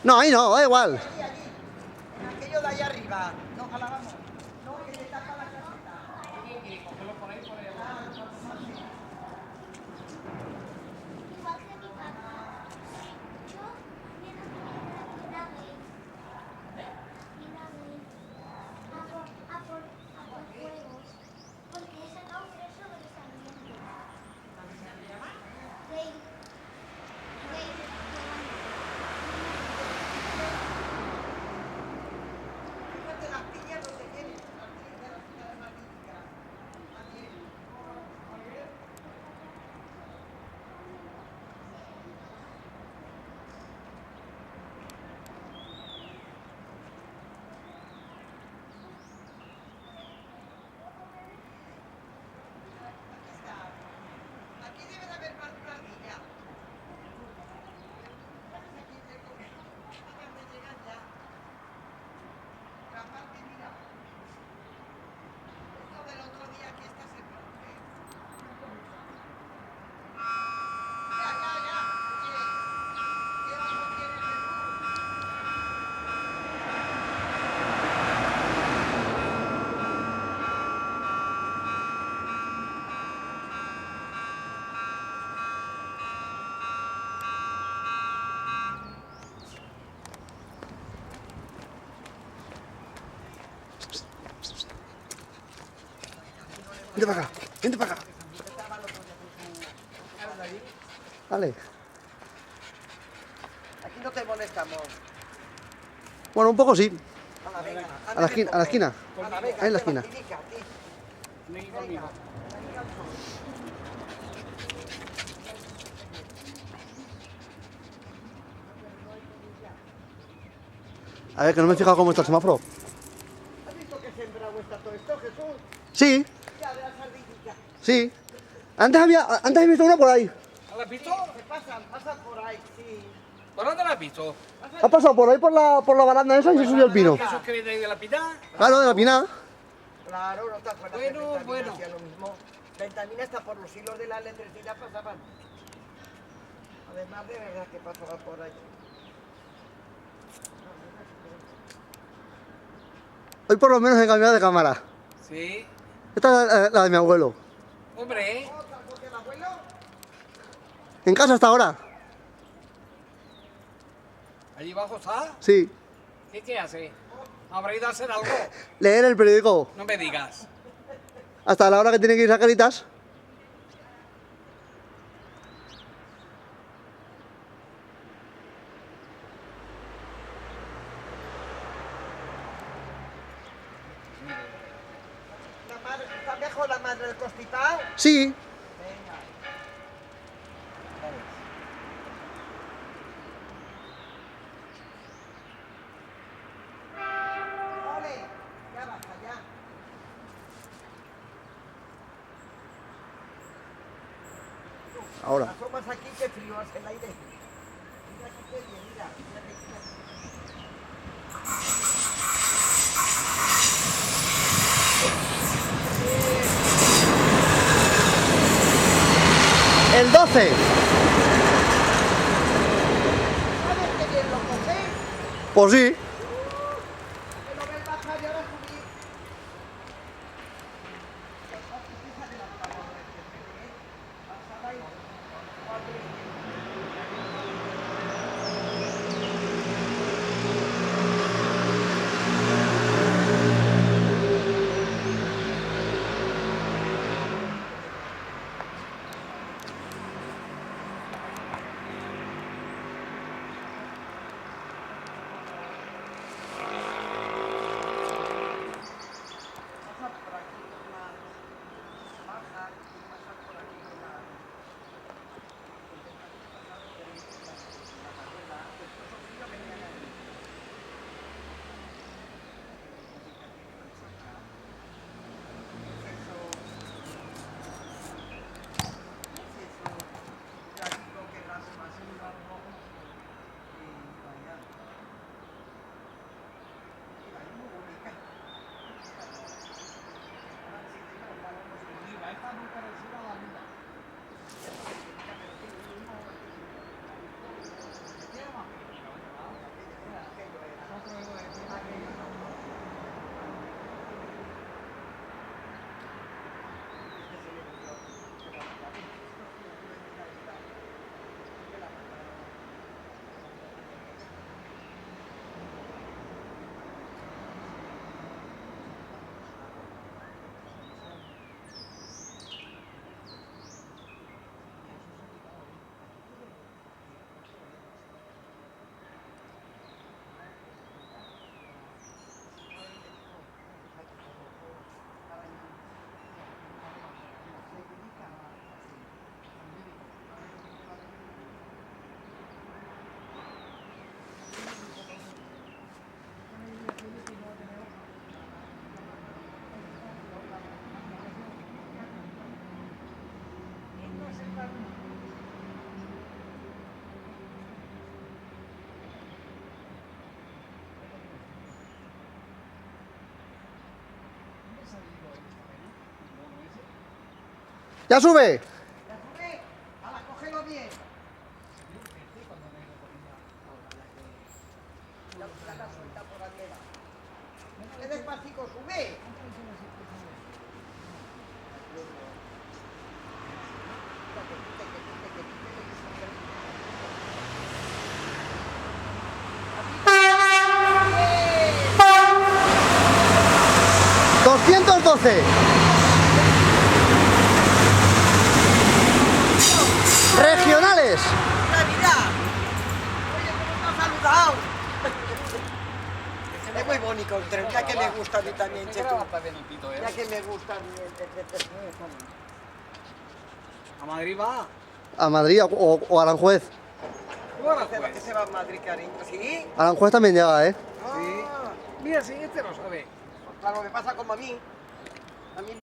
No, ahí no, da igual. Allí, allí. En aquello de ahí arriba. No, ojalá vamos. No, que le tapa la caseta. Cógelo por ahí, por ahí. Igual que mi papá. Yo también a por juegos. Porque he sacado 3 sobresalientes. ¿Cómo se llama? Rey. Rey. Fíjate las piñas donde vienen. Las piñas magníficas. También. Aquí debe de haber más ardilla. Aquí tengo. Acaban de llegar ya. La parte, mira. Esto del otro día que esta se rompe. Ya, ya, ya. Oye, ¿qué ojo tienes de tú? Vente para acá, vente para acá. Vale. Aquí no te molestamos. Bueno, un poco sí. Anda, venga. A la esquina, a la esquina. Anda, venga, Ahí en la te va, esquina. tirica, ti. Ven Venga, conmigo. venga al sol. A ver, que no me he fijado cómo está el semáforo. ¿Has visto que sembrado está todo esto, Jesús? Sí, Ya, de las ardillitas. sí. Antes he visto una por ahí. ¿La has visto? Se pasan por ahí, sí. ¿Por dónde la has visto? Ha pasado por ahí por la baranda esa y se subió al pino. ¿Eso que viene ahí de la pina? Claro, de la pina. Claro, no te acuerdas Bueno, que Ventamina bueno. hacía lo mismo. Ventamina está por los hilos de la electricidad pasaban. Además de verdad que pasaba por ahí. Hoy por lo menos he cambiado de cámara. Sí. Esta es la de mi abuelo. Hombre, ¿Otra porque el abuelo? ¿En casa hasta ahora? allí abajo está. Sí. ¿Qué hace? ¿Habrá ido a hacer algo? Leer el periódico. No me digas. Hasta la hora que tiene que ir a Caritas. ¿Está mejor la madre del constipado? Sí. Venga. Ole, ya baja, ya. Ahora. Asomas aquí que frío hace el aire. Mira aquí qué bien, mira. Mira que aquí. El 12. ¿Sabes qué bien lo cogéis? Pues sí. Que lo ves bajar y ahora subir. ¡Ya sube! ¿Ya sube? Ahora, cógelo bien. La butaca suelta por arriba. ¡Qué despacito sube! ¡212! Regionales. ¡Navidad! Oye, ¿cómo te has saludado? Es muy bonito el tren, ya que me gusta a mí también, ¿Qué Chetu. levanta bien el pito, Ya que me gusta a mí el tren. ¿A Madrid va? A Madrid o Aranjuez. ¿Tú ahora Se va- pues? se va a Madrid, cariño. ¿Sí? Aranjuez también llega, ¿eh? Ah, Mira, sí, este lo sabe. claro, me pasa como a mí. A mí